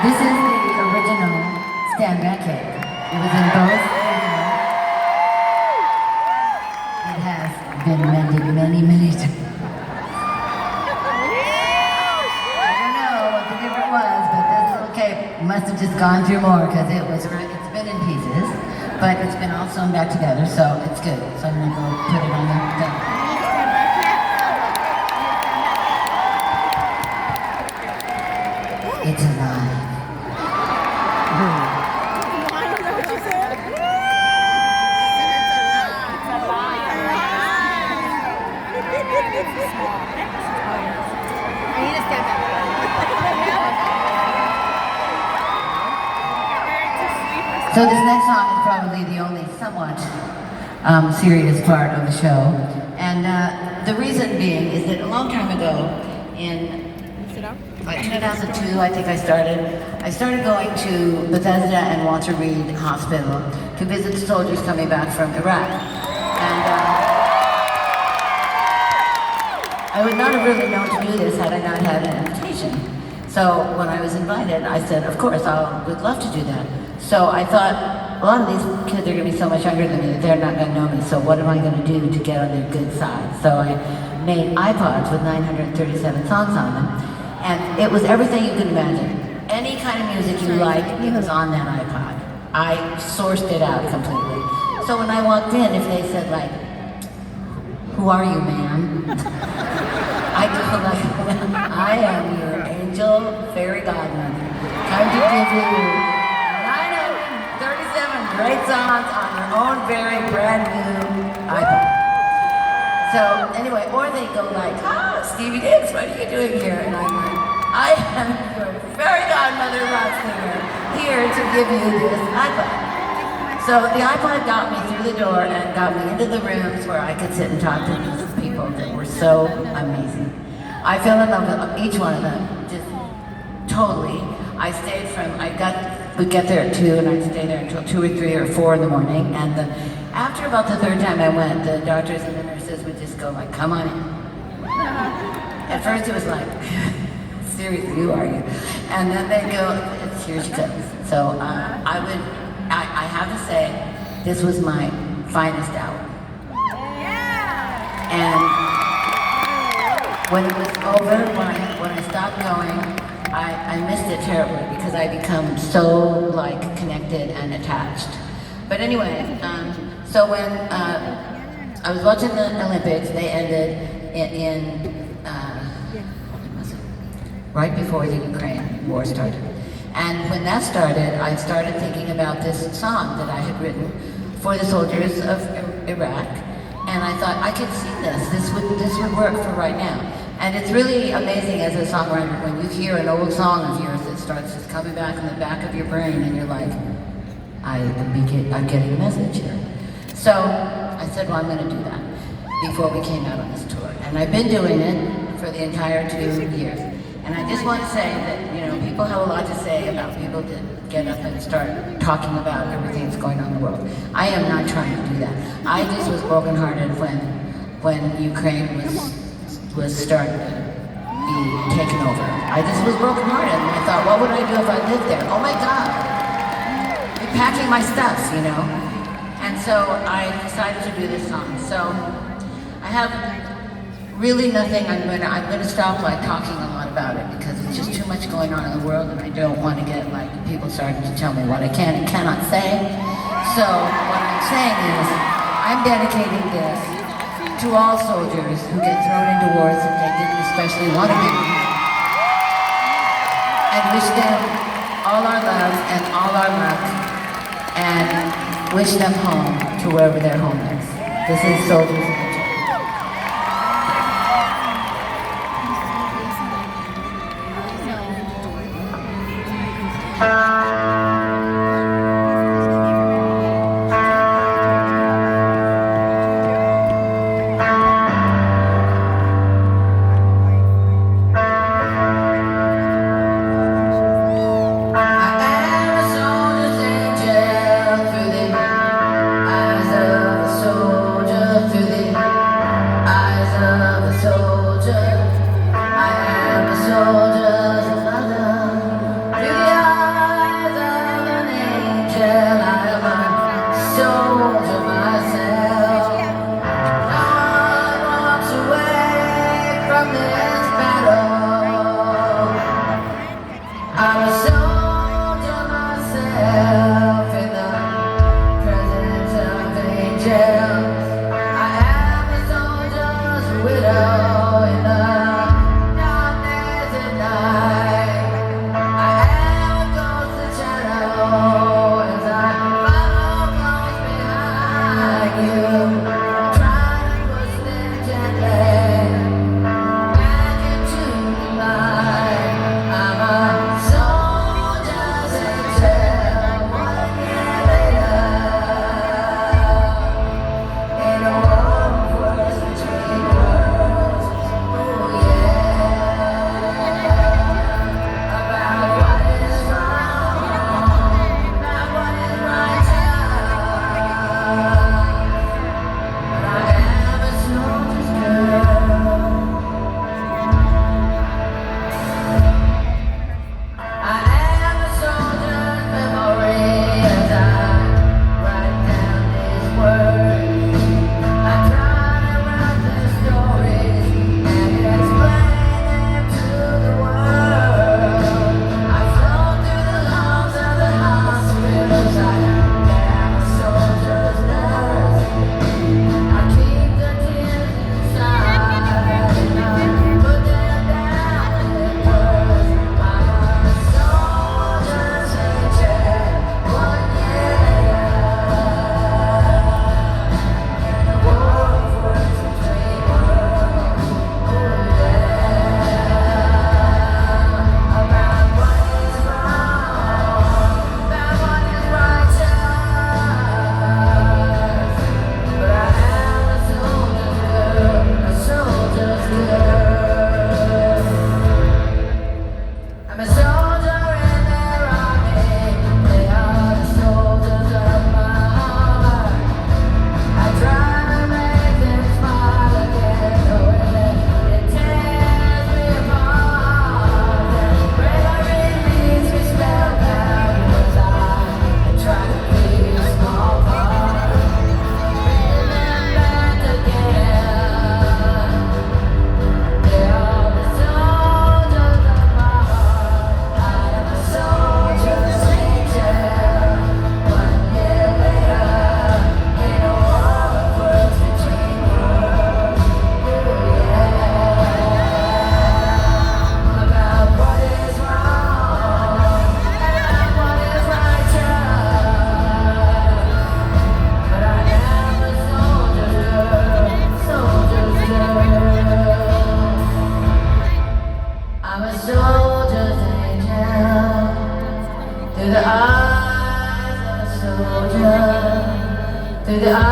This is the original stand back cake. It was in both. It has been mended many, many times. I don't know what the difference was, but this little cake must have just gone through more because it's been in pieces, but it's been all sewn back together, so it's good. So I'm gonna go put it on the It's alive. So this next song is probably the only somewhat serious part of the show. And the reason being is that a long time ago, in like 2002, I think I started going to Bethesda and Walter Reed Hospital to visit the soldiers coming back from Iraq. And I would not have really known to do this had I not had an invitation. So when I was invited, I said, of course, I would love to do that. So I thought, a lot of these kids are going to be so much younger than me that they're not going to know me, so what am I going to do to get on their good side? So I made iPods with 937 songs on them, and it was everything you could imagine. Any kind of music you liked, it was on that iPod. I sourced it out completely. So when I walked in, if they said like, who are you, ma'am? I go like, I am your angel fairy godmother. Time to give you 937 great songs on your own very brand new iPod. So anyway, or they go like, Stevie Diggs, what are you doing here? And I'm like, I am your fairy godmother rock singer here to give you this iPod. So the iPod got me through the door and got me into the rooms where I could sit and talk to these people that were so amazing. I fell in love with each one of them, just totally. I stayed we'd get there at 2 and I'd stay there until 2 or 3 or 4 in the morning. And after about the third time I went, the doctors and the nurses would just go like, come on in. At first it was like, seriously, who are you? And then they'd go, here she comes. So I have to say, this was my finest hour. And when it was over, when I stopped going, I missed it terribly because I become so like connected and attached. But anyway, so when I was watching the Olympics, they ended right before the Ukraine war started. And when that started, I started thinking about this song that I had written for the soldiers of Iraq. And I thought, I could sing this. This would work for right now. And it's really amazing as a songwriter when you hear an old song of yours that starts just coming back in the back of your brain and you're like, I'm getting a message here. So I said, well, I'm going to do that before we came out on this tour. And I've been doing it for the entire 2 years. And I just want to say that, people have a lot to say about people that get up and start talking about everything that's going on in the world. I am not trying to do that. I just was brokenhearted when Ukraine was starting to be taken over. I just was brokenhearted, and I thought, what would I do if I lived there? Oh my God, I'd be packing my stuff, And so I decided to do this song. So I have really nothing. I'm gonna stop talking a lot about it because it's just too much going on in the world, and I don't want to get people starting to tell me what I can and cannot say. So what I'm saying is, I'm dedicating this to all soldiers who get thrown into wars that they didn't especially want to be in, and wish them all our love and all our luck, and wish them home to wherever their home is. This is Soldiers of the through the with